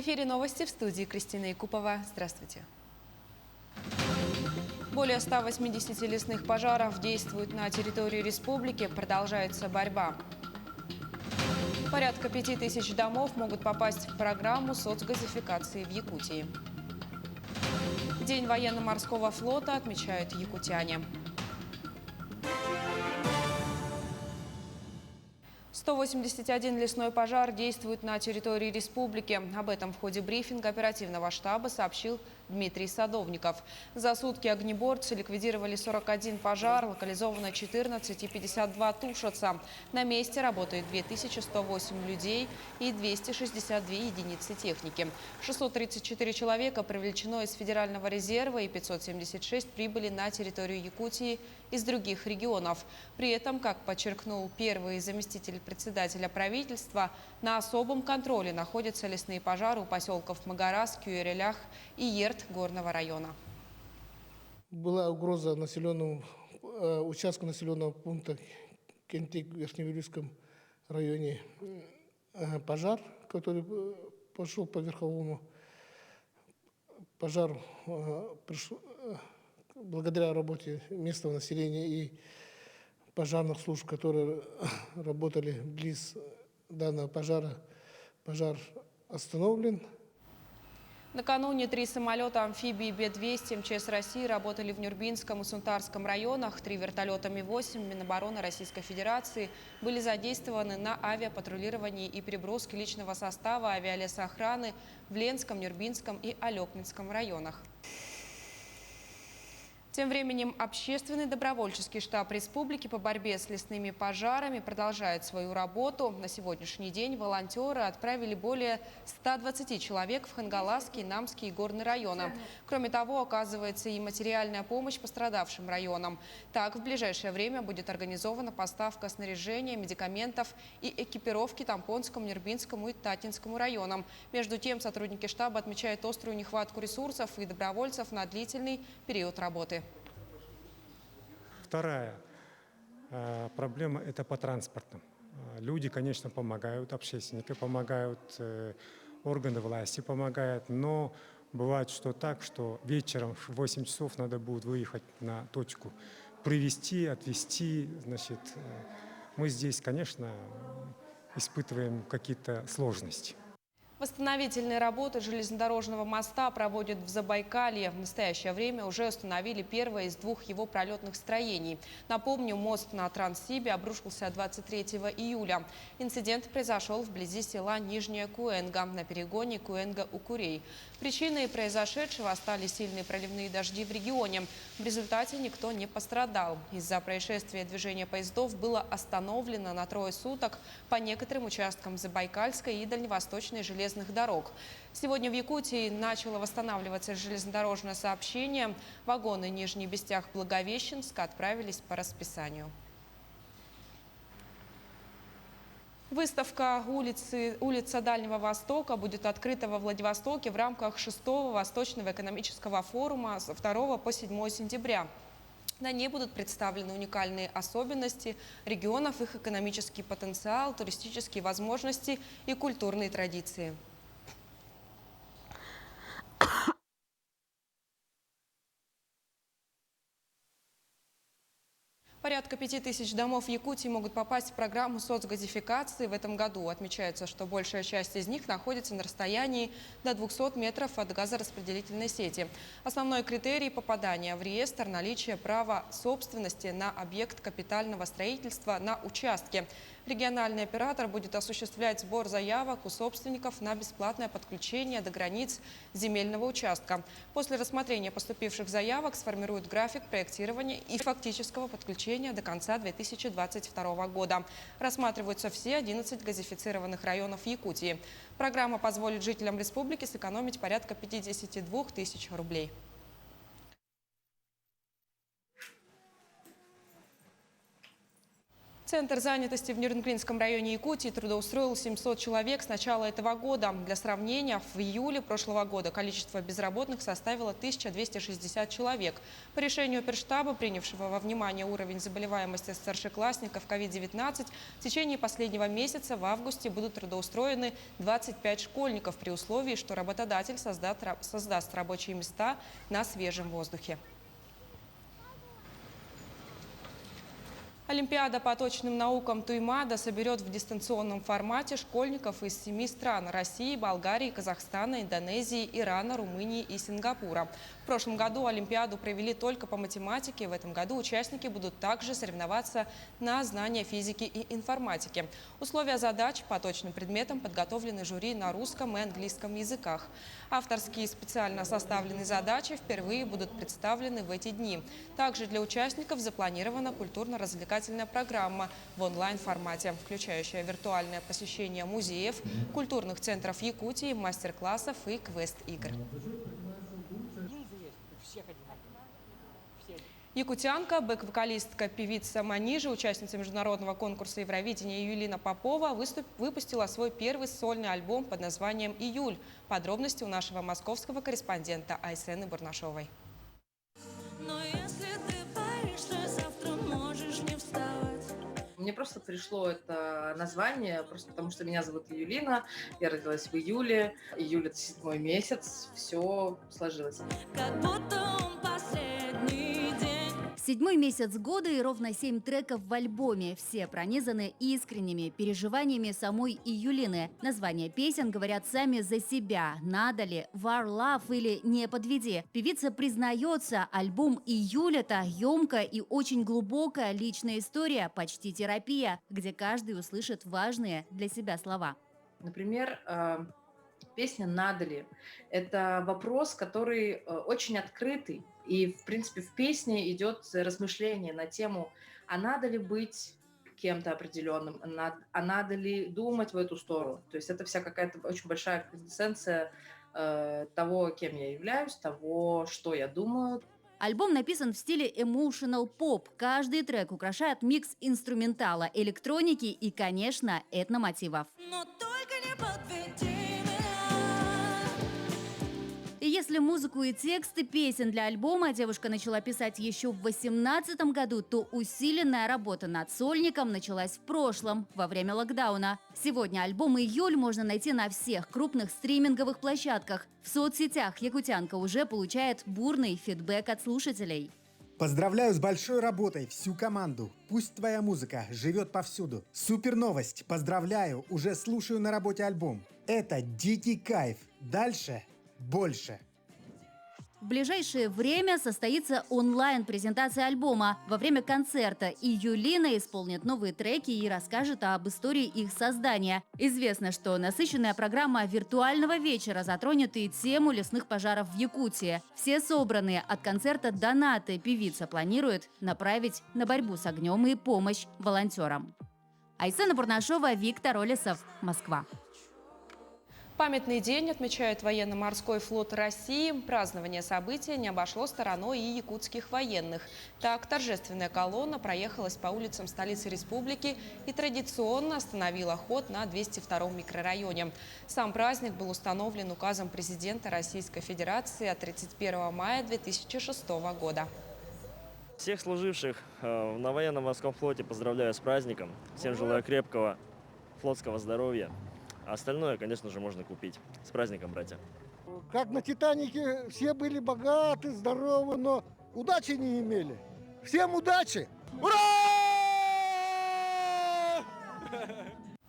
эфире новости, в студии Кристина Якупова. Здравствуйте. Более 180 лесных пожаров действуют на территории республики. Продолжается борьба. Порядка 5000 домов могут попасть в программу соцгазификации в Якутии. День военно-морского флота отмечают якутяне. 181 лесной пожар действует на территории республики. Об этом в ходе брифинга оперативного штаба сообщил Дмитрий Садовников. За сутки огнеборцы ликвидировали 41 пожар, локализовано 14 и 52 тушатся. На месте работает 2108 людей и 262 единицы техники. 634 человека привлечено из Федерального резерва и 576 прибыли на территорию Якутии из других регионов. При этом, как подчеркнул первый заместитель председателя правительства, на особом контроле находятся лесные пожары у поселков Магарас, Кюэрелях и Ерт горного района. Была угроза участку населенного пункта Кентик в Верхневилюйском районе. Пожар, который пошел по верховому. Пожар благодаря работе местного населения и пожарных служб, которые работали близ данного пожара, пожар остановлен. Накануне 3 самолета амфибии Б-200 МЧС России работали в Нюрбинском и Сунтарском районах. 3 вертолета Ми-8 Минобороны Российской Федерации были задействованы на авиапатрулировании и переброске личного состава авиалесоохраны в Ленском, Нюрбинском и Алекнинском районах. Тем временем общественный добровольческий штаб республики по борьбе с лесными пожарами продолжает свою работу. На сегодняшний день волонтеры отправили более 120 человек в Хангаласский, Намский и Горный районы. Кроме того, оказывается и материальная помощь пострадавшим районам. Так, в ближайшее время будет организована поставка снаряжения, медикаментов и экипировки Тампонскому, Нюрбинскому и Татинскому районам. Между тем, сотрудники штаба отмечают острую нехватку ресурсов и добровольцев на длительный период работы. Вторая проблема – это по транспорту. Люди, конечно, помогают, общественники помогают, органы власти помогают, но бывает, что так, что вечером в 8 часов надо будет выехать на точку, привезти, отвезти. Значит, мы здесь, конечно, испытываем какие-то сложности. Восстановительные работы железнодорожного моста проводят в Забайкалье. В настоящее время уже установили первое из 2 его пролетных строений. Напомню, мост на Транссибе обрушился 23 июля. Инцидент произошел вблизи села Нижняя Куэнга на перегоне Куэнга-Укурей. Причиной произошедшего стали сильные проливные дожди в регионе. В результате никто не пострадал. Из-за происшествия движение поездов было остановлено на 3 суток по некоторым участкам Забайкальской и Дальневосточной железных дорог. Сегодня в Якутии начало восстанавливаться железнодорожное сообщение. Вагоны Нижний Бестях-Благовещенск отправились по расписанию. Выставка «Улица Дальнего Востока» будет открыта во Владивостоке в рамках 6-го Восточного экономического форума с 2 по 7 сентября. На ней будут представлены уникальные особенности регионов, их экономический потенциал, туристические возможности и культурные традиции. Порядка 5000 домов в Якутии могут попасть в программу соцгазификации в этом году. Отмечается, что большая часть из них находится на расстоянии до 200 метров от газораспределительной сети. Основной критерий попадания в реестр – наличие права собственности на объект капитального строительства на участке. Региональный оператор будет осуществлять сбор заявок у собственников на бесплатное подключение до границ земельного участка. После рассмотрения поступивших заявок сформируют график проектирования и фактического подключения до конца 2022 года. Рассматриваются все 11 газифицированных районов Якутии. Программа позволит жителям республики сэкономить порядка 52 тысяч рублей. Центр занятости в Нерюнгринском районе Якутии трудоустроил 700 человек с начала этого года. Для сравнения, в июле прошлого года количество безработных составило 1260 человек. По решению оперштаба, принявшего во внимание уровень заболеваемости старшеклассников COVID-19, в течение последнего месяца в августе будут трудоустроены 25 школьников при условии, что работодатель создаст рабочие места на свежем воздухе. Олимпиада по точным наукам Туймада соберет в дистанционном формате школьников из 7 стран – России, Болгарии, Казахстана, Индонезии, Ирана, Румынии и Сингапура. В прошлом году Олимпиаду провели только по математике. В этом году участники будут также соревноваться на знания физики и информатики. Условия задач по точным предметам подготовлены жюри на русском и английском языках. Авторские специально составленные задачи впервые будут представлены в эти дни. Также для участников запланирована культурно-развлекательная программа в онлайн-формате, включающая виртуальное посещение музеев, культурных центров Якутии, мастер-классов и квест-игр. Якутянка, бэк-вокалистка, певица Манижа, участница международного конкурса Евровидения Юлина Попова выпустила свой первый сольный альбом под названием «Июль». Подробности у нашего московского корреспондента Айсены Бурнашовой. Мне просто пришло это название, просто потому что меня зовут Юлина, я родилась в июле, июль — это 7-й месяц, все сложилось. Как будто он последний день. 7-й месяц года и ровно 7 треков в альбоме. Все пронизаны искренними переживаниями самой Юлины. Названия песен говорят сами за себя. «Надо ли», «War Love» или «Не подведи». Певица признается, альбом «Июль» — это емкая и очень глубокая личная история, почти терапия, где каждый услышит важные для себя слова. Например, песня «Надо ли?» — это вопрос, который очень открытый. И, в принципе, в песне идет размышление на тему, а надо ли быть кем-то определенным, а надо ли думать в эту сторону. То есть это вся какая-то очень большая квинтэссенция того, кем я являюсь, того, что я думаю. Альбом написан в стиле emotional pop. Каждый трек украшает микс инструментала, электроники и, конечно, этномотивов. Но только не подведи меня. И если музыку и тексты песен для альбома девушка начала писать еще в 2018 году, то усиленная работа над сольником началась в прошлом, во время локдауна. Сегодня альбом «Июль» можно найти на всех крупных стриминговых площадках. В соцсетях якутянка уже получает бурный фидбэк от слушателей. Поздравляю с большой работой всю команду. Пусть твоя музыка живет повсюду. Супер новость. Поздравляю, уже слушаю на работе альбом. Это дикий кайф. Дальше больше. В ближайшее время состоится онлайн-презентация альбома. Во время концерта и Юлина исполнит новые треки и расскажет об истории их создания. Известно, что насыщенная программа виртуального вечера затронет и тему лесных пожаров в Якутии. Все собранные от концерта донаты певица планирует направить на борьбу с огнем и помощь волонтерам. Айсена Бурнашова, Виктор Олесов, Москва. Памятный день отмечает военно-морской флот России. Празднование события не обошло стороной и якутских военных. Так, торжественная колонна проехалась по улицам столицы республики и традиционно остановила ход на 202-м микрорайоне. Сам праздник был установлен указом президента Российской Федерации от 31 мая 2006 года. Всех служивших на военно-морском флоте поздравляю с праздником. Всем желаю крепкого флотского здоровья. А остальное, конечно же, можно купить. С праздником, братья. Как на «Титанике» все были богаты, здоровы, но удачи не имели. Всем удачи! Ура!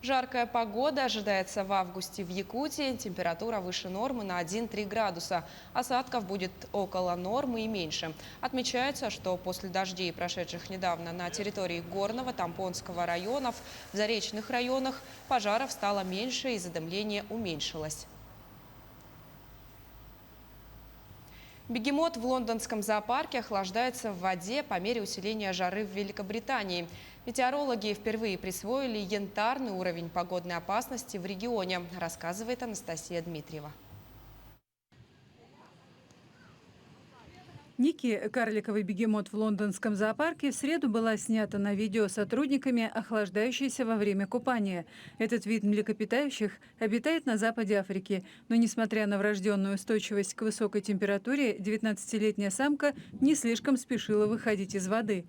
Жаркая погода ожидается в августе в Якутии. Температура выше нормы на 1-3 градуса. Осадков будет около нормы и меньше. Отмечается, что после дождей, прошедших недавно на территории Горного, Тампонского районов, в заречных районах, пожаров стало меньше и задымление уменьшилось. Бегемот в лондонском зоопарке охлаждается в воде по мере усиления жары в Великобритании. Метеорологи впервые присвоили янтарный уровень погодной опасности в регионе, рассказывает Анастасия Дмитриева. Ники, карликовый бегемот в лондонском зоопарке, в среду была снята на видео сотрудниками, охлаждающейся во время купания. Этот вид млекопитающих обитает на западе Африки. Но, несмотря на врожденную устойчивость к высокой температуре, 19-летняя самка не слишком спешила выходить из воды.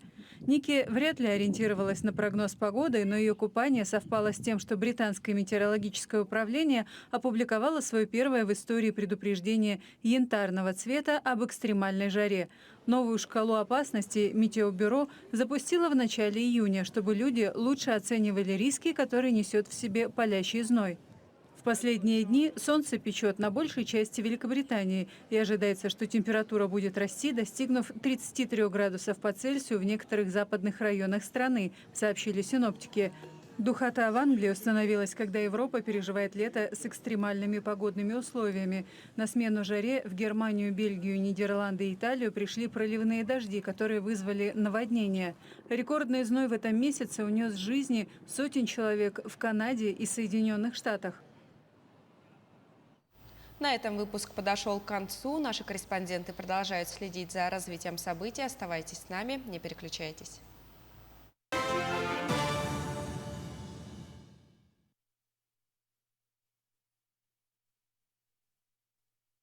Ники вряд ли ориентировалась на прогноз погоды, но ее купание совпало с тем, что британское метеорологическое управление опубликовало свое первое в истории предупреждение янтарного цвета об экстремальной жаре. Новую шкалу опасности Метеобюро запустило в начале июня, чтобы люди лучше оценивали риски, которые несет в себе палящий зной. В последние дни солнце печет на большей части Великобритании, и ожидается, что температура будет расти, достигнув 33 градусов по Цельсию в некоторых западных районах страны, сообщили синоптики. Духота в Англии установилась, когда Европа переживает лето с экстремальными погодными условиями. На смену жаре в Германию, Бельгию, Нидерланды и Италию пришли проливные дожди, которые вызвали наводнения. Рекордный зной в этом месяце унес жизни сотен человек в Канаде и Соединенных Штатах. На этом выпуск подошел к концу. Наши корреспонденты продолжают следить за развитием событий. Оставайтесь с нами, не переключайтесь.